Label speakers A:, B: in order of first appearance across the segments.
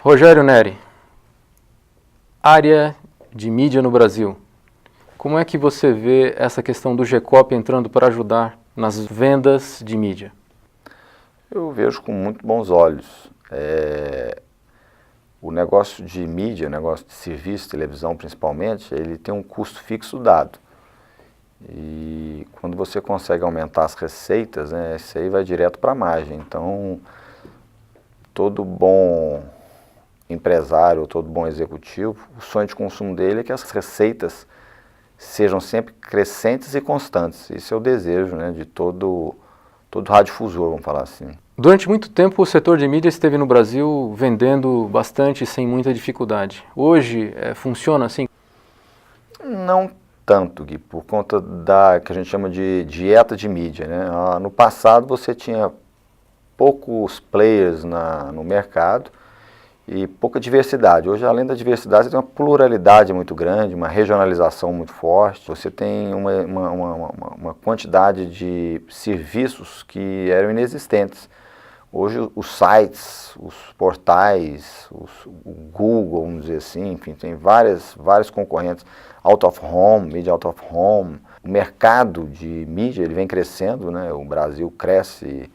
A: Rogério Neri, área de mídia no Brasil. Como é que você vê essa questão do GCOP entrando para ajudar nas vendas de mídia?
B: Eu vejo com muito bons olhos. O negócio de mídia, o negócio de serviço, televisão principalmente, ele tem um custo fixo dado. E quando você consegue aumentar as receitas, né, isso aí vai direto para a margem. Então, todo bom empresário, todo bom executivo, o sonho de consumo dele é que as receitas sejam sempre crescentes e constantes. Esse é o desejo, né, de todo radiodifusor, vamos falar assim.
A: Durante muito tempo o setor de mídia esteve no Brasil vendendo bastante sem muita dificuldade. Hoje funciona assim?
B: Não tanto, Gui, por conta da que a gente chama de dieta de mídia, né? No passado você tinha poucos players no mercado e pouca diversidade. Hoje, além da diversidade, você tem uma pluralidade muito grande, uma regionalização muito forte. Você tem uma quantidade de serviços que eram inexistentes. Hoje, os sites, os portais, o Google, vamos dizer assim, enfim, tem vários concorrentes. Out of home, mídia out of home. O mercado de mídia ele vem crescendo, né? O Brasil cresce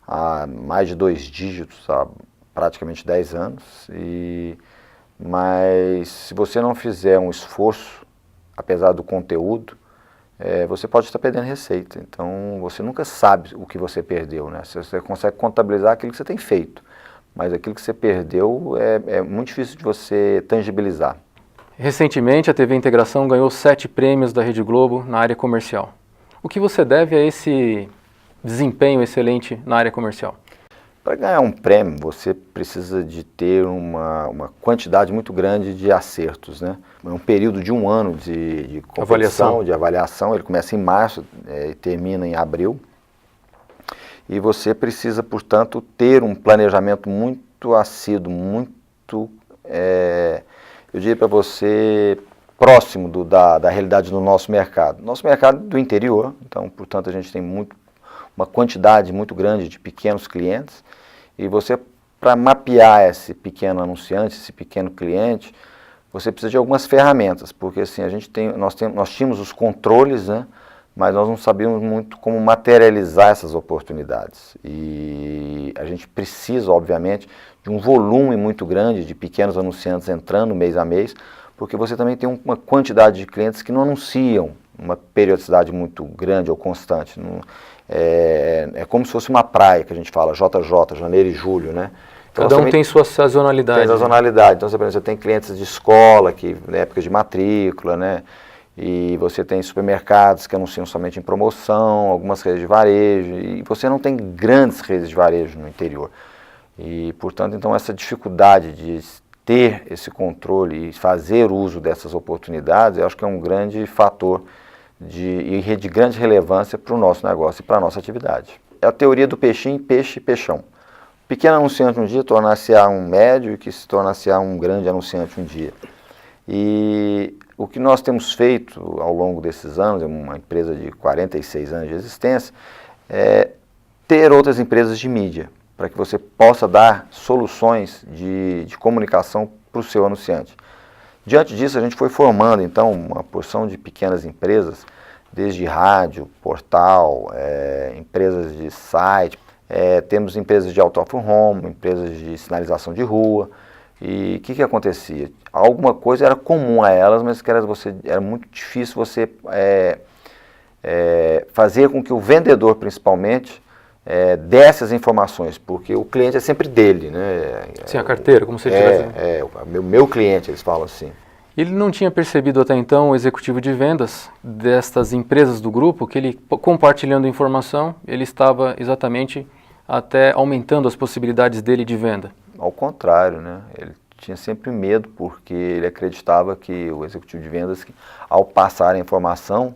B: há mais de 2 dígitos, há praticamente 10 anos, mas se você não fizer um esforço, apesar do conteúdo, você pode estar perdendo receita. Então você nunca sabe o que você perdeu, né? Você consegue contabilizar aquilo que você tem feito, mas aquilo que você perdeu é muito difícil de você tangibilizar.
A: Recentemente a TV Integração ganhou 7 prêmios da Rede Globo na área comercial. O que você deve a esse desempenho excelente na área comercial?
B: Para ganhar um prêmio, você precisa de ter uma quantidade muito grande de acertos, né? É um período de 1 ano de competição, de avaliação. Ele começa em março e termina em abril. E você precisa, portanto, ter um planejamento muito assíduo, muito, eu diria para você, próximo da realidade do nosso mercado. Nosso mercado do interior, então, portanto, a gente tem uma quantidade muito grande de pequenos clientes, e você, para mapear esse pequeno anunciante, esse pequeno cliente, você precisa de algumas ferramentas, porque assim, nós tínhamos os controles, né, mas nós não sabíamos muito como materializar essas oportunidades. E a gente precisa, obviamente, de um volume muito grande de pequenos anunciantes entrando mês a mês, porque você também tem uma quantidade de clientes que não anunciam uma periodicidade muito grande ou constante. É como se fosse uma praia, que a gente fala, JJ, janeiro e julho, né? Então,
A: cada um tem sua sazonalidade.
B: Tem sazonalidade. Então, você tem clientes de escola, que na época de matrícula, né? E você tem supermercados que anunciam somente em promoção, algumas redes de varejo, e você não tem grandes redes de varejo no interior. E, portanto, então, essa dificuldade de ter esse controle e fazer uso dessas oportunidades, eu acho que é um grande fator de grande relevância para o nosso negócio e para a nossa atividade. É a teoria do peixinho, peixe e peixão. Pequeno anunciante um dia tornar-se-á um médio e que se tornar-se-á um grande anunciante um dia. E o que nós temos feito ao longo desses anos, é uma empresa de 46 anos de existência, é ter outras empresas de mídia, para que você possa dar soluções de comunicação para o seu anunciante. Diante disso, a gente foi formando, então, uma porção de pequenas empresas, desde rádio, portal, empresas de site, temos empresas de out of home, empresas de sinalização de rua. E o que acontecia? Alguma coisa era comum a elas, mas que era muito difícil você fazer com que o vendedor, principalmente, desse as informações, porque o cliente é sempre dele, né?
A: Sim, a carteira, como você diz.
B: Meu cliente, eles falam assim.
A: Ele não tinha percebido até então, o executivo de vendas destas empresas do grupo, que ele, compartilhando informação, ele estava exatamente até aumentando as possibilidades dele de venda.
B: Ao contrário, né? Ele tinha sempre medo, porque ele acreditava que o executivo de vendas, ao passar a informação,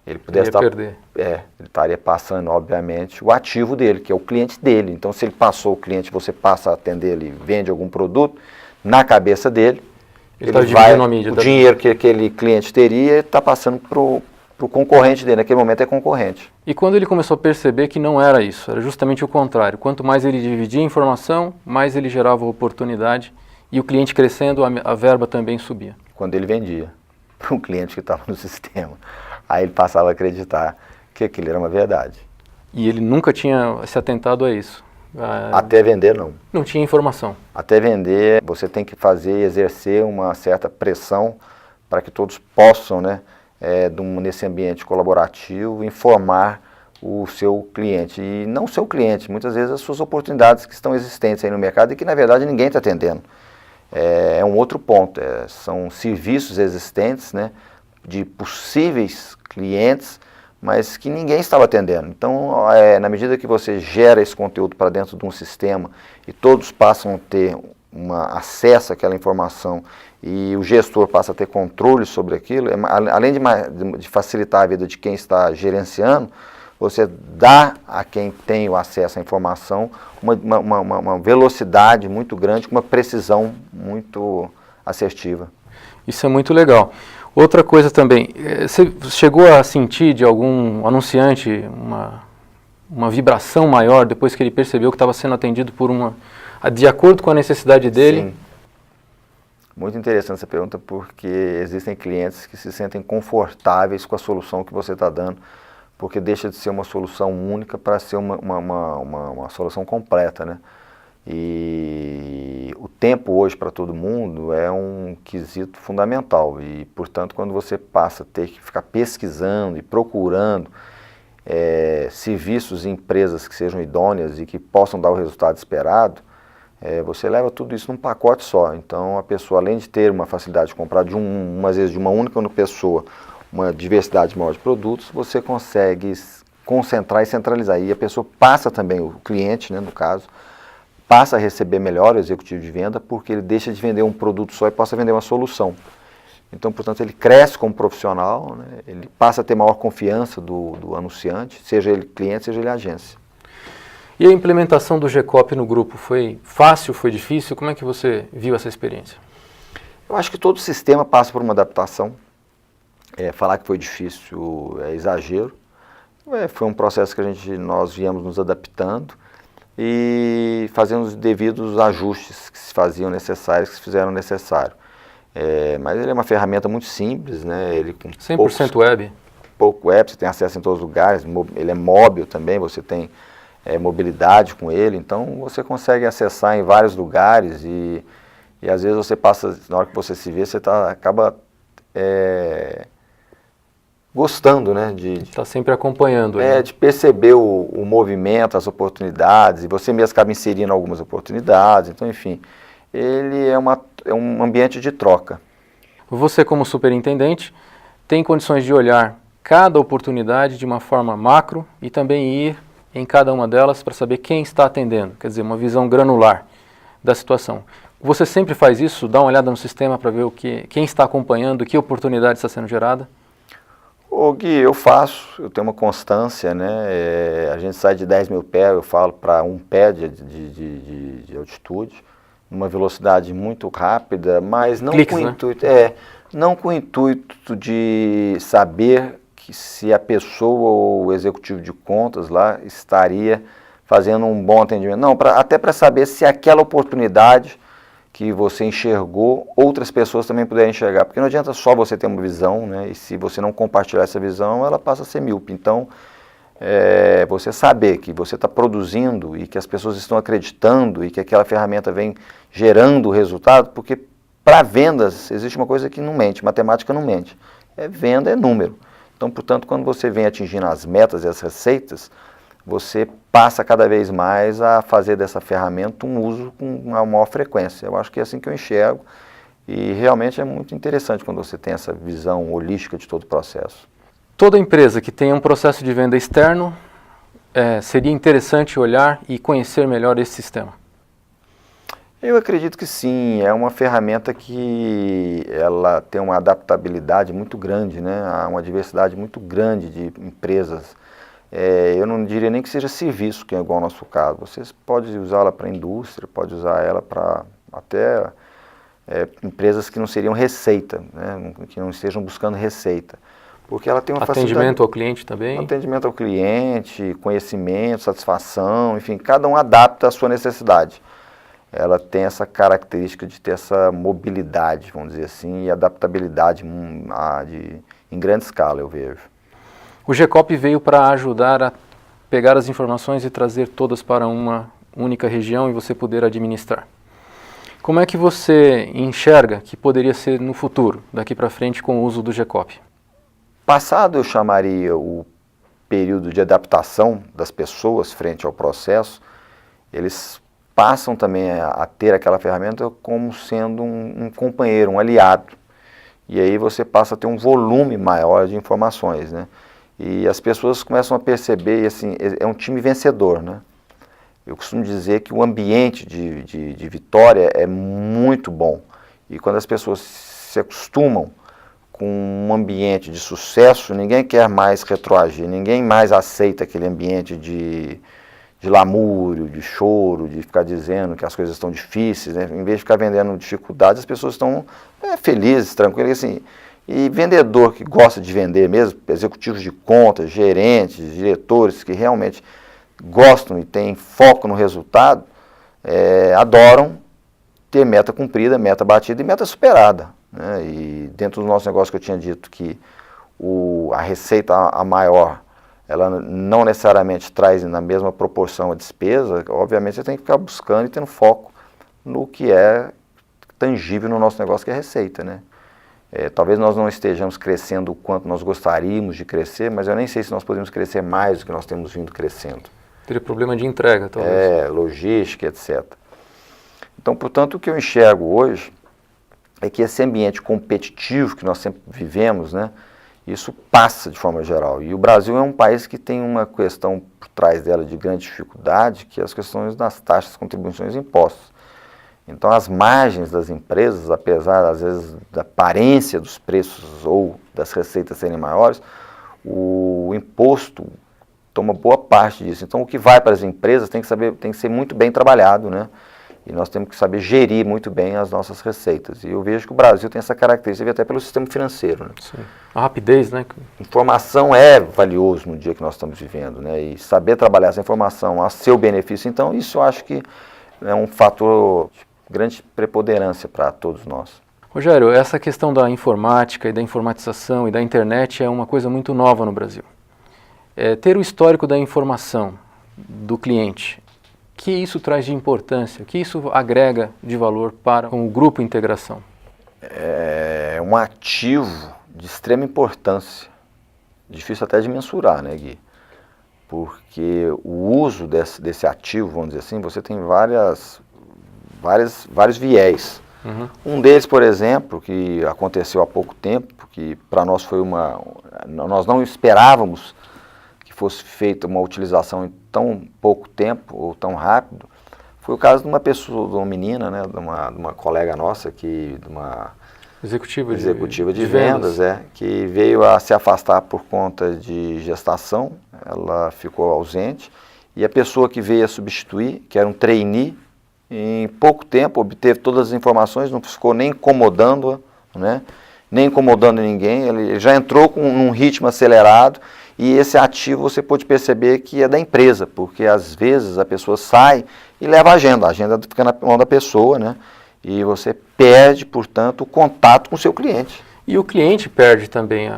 B: ele pudesse
A: perder.
B: Ele estaria passando, obviamente, o ativo dele, que é o cliente dele. Então, se ele passou o cliente, você passa a atender, ele vende algum produto, na cabeça dele, ele vai, o dinheiro que aquele cliente teria está passando para o concorrente dele, naquele momento é concorrente.
A: E quando ele começou a perceber que não era isso, era justamente o contrário. Quanto mais ele dividia a informação, mais ele gerava oportunidade E o cliente crescendo, a verba também subia.
B: Quando ele vendia para um cliente que estava no sistema. Aí ele passava a acreditar que aquilo era uma verdade.
A: E ele nunca tinha se atentado a isso.
B: Até vender, não.
A: Não tinha informação.
B: Até vender, você tem que exercer uma certa pressão para que todos possam, né, nesse ambiente colaborativo, informar o seu cliente. E não o seu cliente, muitas vezes as suas oportunidades que estão existentes aí no mercado e que, na verdade, ninguém está atendendo. É um outro ponto, são serviços existentes, né, de possíveis clientes, mas que ninguém estava atendendo. Então, na medida que você gera esse conteúdo para dentro de um sistema e todos passam a ter acesso àquela informação e o gestor passa a ter controle sobre aquilo, além de facilitar a vida de quem está gerenciando, você dá a quem tem o acesso à informação uma velocidade muito grande, com uma precisão muito assertiva.
A: Isso é muito legal. Outra coisa também, você chegou a sentir de algum anunciante uma vibração maior depois que ele percebeu que estava sendo atendido por de acordo com a necessidade dele?
B: Sim. Muito interessante essa pergunta, porque existem clientes que se sentem confortáveis com a solução que você está dando, porque deixa de ser uma solução única para ser uma solução completa, né? E o tempo hoje para todo mundo é um quesito fundamental e, portanto, quando você passa a ter que ficar pesquisando e procurando serviços e empresas que sejam idôneas e que possam dar o resultado esperado, você leva tudo isso num pacote só. Então, a pessoa, além de ter uma facilidade de comprar às vezes de uma única pessoa, uma diversidade maior de produtos, você consegue concentrar e centralizar. E a pessoa passa também, o cliente, né, no caso, passa a receber melhor o executivo de venda, porque ele deixa de vender um produto só e passa a vender uma solução. Então, portanto, ele cresce como profissional, né? Ele passa a ter maior confiança do anunciante, seja ele cliente, seja ele agência.
A: E a implementação do GCOP no grupo, foi fácil, foi difícil? Como é que você viu essa experiência?
B: Eu acho que todo sistema passa por uma adaptação. Falar que foi difícil é exagero. Foi um processo que nós viemos nos adaptando e fazendo os devidos ajustes que se faziam necessários, que se fizeram necessário. Mas ele é uma ferramenta muito simples, né? Ele com
A: 100% web?
B: Pouco web, você tem acesso em todos os lugares, ele é móvel também, você tem mobilidade com ele, então você consegue acessar em vários lugares e às vezes você passa, na hora que você se vê, você acaba gostando, né?
A: Está sempre acompanhando.
B: De perceber o movimento, as oportunidades, e você mesmo acaba inserindo algumas oportunidades, então, enfim, ele é um ambiente de troca.
A: Você, como superintendente, tem condições de olhar cada oportunidade de uma forma macro e também ir em cada uma delas para saber quem está atendendo, quer dizer, uma visão granular da situação. Você sempre faz isso? Dá uma olhada no sistema para ver quem está acompanhando, que oportunidade está sendo gerada?
B: Ô Gui, eu tenho uma constância, né? A gente sai de 10 mil pés, eu falo para 1 pé de altitude, numa velocidade muito rápida, mas não
A: Cliques,
B: com
A: né?
B: intuito, não com o intuito de saber se a pessoa ou o executivo de contas lá estaria fazendo um bom atendimento. Não, até para saber se aquela oportunidade que você enxergou, outras pessoas também puderem enxergar. Porque não adianta só você ter uma visão, né? E se você não compartilhar essa visão, ela passa a ser míope. Então, você saber que você está produzindo e que as pessoas estão acreditando e que aquela ferramenta vem gerando resultado, porque para vendas existe uma coisa que não mente, matemática não mente. Venda é número. Então, portanto, quando você vem atingindo as metas e as receitas, você passa cada vez mais a fazer dessa ferramenta um uso com uma maior frequência. Eu acho que é assim que eu enxergo e realmente é muito interessante quando você tem essa visão holística de todo o processo.
A: Toda empresa que tenha um processo de venda externo, seria interessante olhar e conhecer melhor esse sistema?
B: Eu acredito que sim, é uma ferramenta que ela tem uma adaptabilidade muito grande, né? Há uma diversidade muito grande de empresas. Eu não diria nem que seja serviço, que é igual ao nosso caso. Você pode usá-la para indústria, pode usar ela para até empresas que não seriam receita, né? Que não estejam buscando receita. Porque ela tem uma
A: atendimento ao cliente também?
B: Atendimento ao cliente, conhecimento, satisfação, enfim, cada um adapta à sua necessidade. ela tem essa característica de ter essa mobilidade, vamos dizer assim, e adaptabilidade em grande escala, eu vejo.
A: O GECOP veio para ajudar a pegar as informações e trazer todas para uma única região e você poder administrar. Como é que você enxerga que poderia ser no futuro, daqui para frente, com o uso do GECOP?
B: Passado, eu chamaria o período de adaptação das pessoas frente ao processo, eles passam também a ter aquela ferramenta como sendo um companheiro, um aliado. E aí você passa a ter um volume maior de informações, né? E as pessoas começam a perceber, assim, é um time vencedor, né? Eu costumo dizer que o ambiente de vitória é muito bom. E quando as pessoas se acostumam com um ambiente de sucesso, ninguém quer mais retroagir, ninguém mais aceita aquele ambiente de lamúrio, de choro, de ficar dizendo que as coisas estão difíceis, né? Em vez de ficar vendendo dificuldades, as pessoas estão felizes, tranquilas, assim. E vendedor que gosta de vender mesmo, executivos de contas, gerentes, diretores que realmente gostam e têm foco no resultado, adoram ter meta cumprida, meta batida e meta superada, né? E dentro do nosso negócio que eu tinha dito que a receita a maior, ela não necessariamente traz na mesma proporção a despesa, obviamente você tem que ficar buscando e tendo foco no que é tangível no nosso negócio, que é a receita, né? Talvez nós não estejamos crescendo o quanto nós gostaríamos de crescer, mas eu nem sei se nós podemos crescer mais do que nós temos vindo crescendo.
A: Teria problema de entrega, talvez.
B: Logística, etc. Então, portanto, o que eu enxergo hoje é que esse ambiente competitivo que nós sempre vivemos, né, isso passa de forma geral. E o Brasil é um país que tem uma questão por trás dela de grande dificuldade, que é as questões das taxas, contribuições e impostos. Então, as margens das empresas, apesar, às vezes, da aparência dos preços ou das receitas serem maiores, o imposto toma boa parte disso. Então, o que vai para as empresas tem que ser muito bem trabalhado, né? E nós temos que saber gerir muito bem as nossas receitas. E eu vejo que o Brasil tem essa característica, até pelo sistema financeiro, né?
A: Sim. A rapidez, né?
B: Informação é valioso no dia que nós estamos vivendo, né? E saber trabalhar essa informação a seu benefício, então, isso eu acho que é um fator de grande preponderância para todos nós.
A: Rogério, essa questão da informática e da informatização e da internet é uma coisa muito nova no Brasil. Ter o histórico da informação do cliente, que isso traz de importância, que isso agrega de valor para o grupo Integração?
B: É um ativo de extrema importância, difícil até de mensurar, né, Gui? Porque o uso desse ativo, vamos dizer assim, você tem vários viés.
A: Uhum.
B: Um deles, por exemplo, que aconteceu há pouco tempo, que para nós foi nós não esperávamos que fosse feita uma utilização em tão pouco tempo ou tão rápido, foi o caso de uma pessoa, de uma menina, né, de uma colega nossa, de uma executiva de vendas, que veio a se afastar por conta de gestação, ela ficou ausente, e a pessoa que veio a substituir, que era um trainee, em pouco tempo obteve todas as informações, não ficou nem incomodando-a, né, nem incomodando ninguém, ele já entrou num ritmo acelerado, e esse ativo você pode perceber que é da empresa, porque às vezes a pessoa sai e leva a agenda fica na mão da pessoa, né? E você perde, portanto, o contato com o seu cliente.
A: E o cliente perde também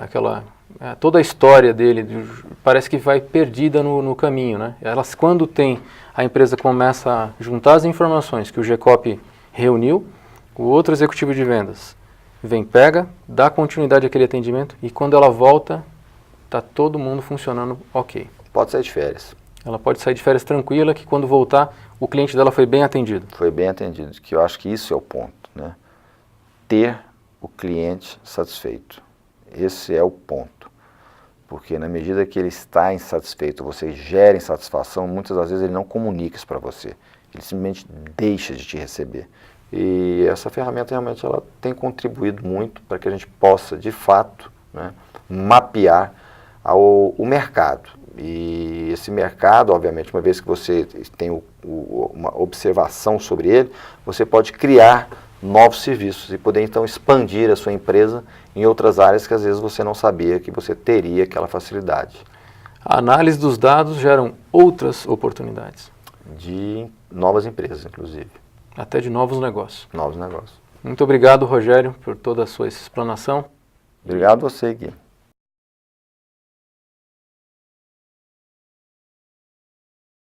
A: toda a história dele, parece que vai perdida no caminho, né? Quando a empresa começa a juntar as informações que o GECOP reuniu, o outro executivo de vendas pega, dá continuidade àquele atendimento e quando ela volta, está todo mundo funcionando ok.
B: Pode sair de férias.
A: Ela pode sair de férias tranquila, que quando voltar, o cliente dela foi bem atendido.
B: Foi bem atendido, que eu acho que isso é o ponto, né? Ter o cliente satisfeito. Esse é o ponto. Porque na medida que ele está insatisfeito, você gera insatisfação, muitas das vezes ele não comunica isso para você. Ele simplesmente deixa de te receber. E essa ferramenta realmente ela tem contribuído muito para que a gente possa, de fato, né, mapear o mercado. E esse mercado, obviamente, uma vez que você tem uma observação sobre ele, você pode criar novos serviços e poder então expandir a sua empresa em outras áreas que às vezes você não sabia que você teria aquela facilidade.
A: A análise dos dados geram outras oportunidades.
B: De novas empresas, inclusive.
A: até de novos negócios.
B: Novos negócios.
A: Muito obrigado, Rogério, por toda a sua explanação.
B: Obrigado a você, Gui.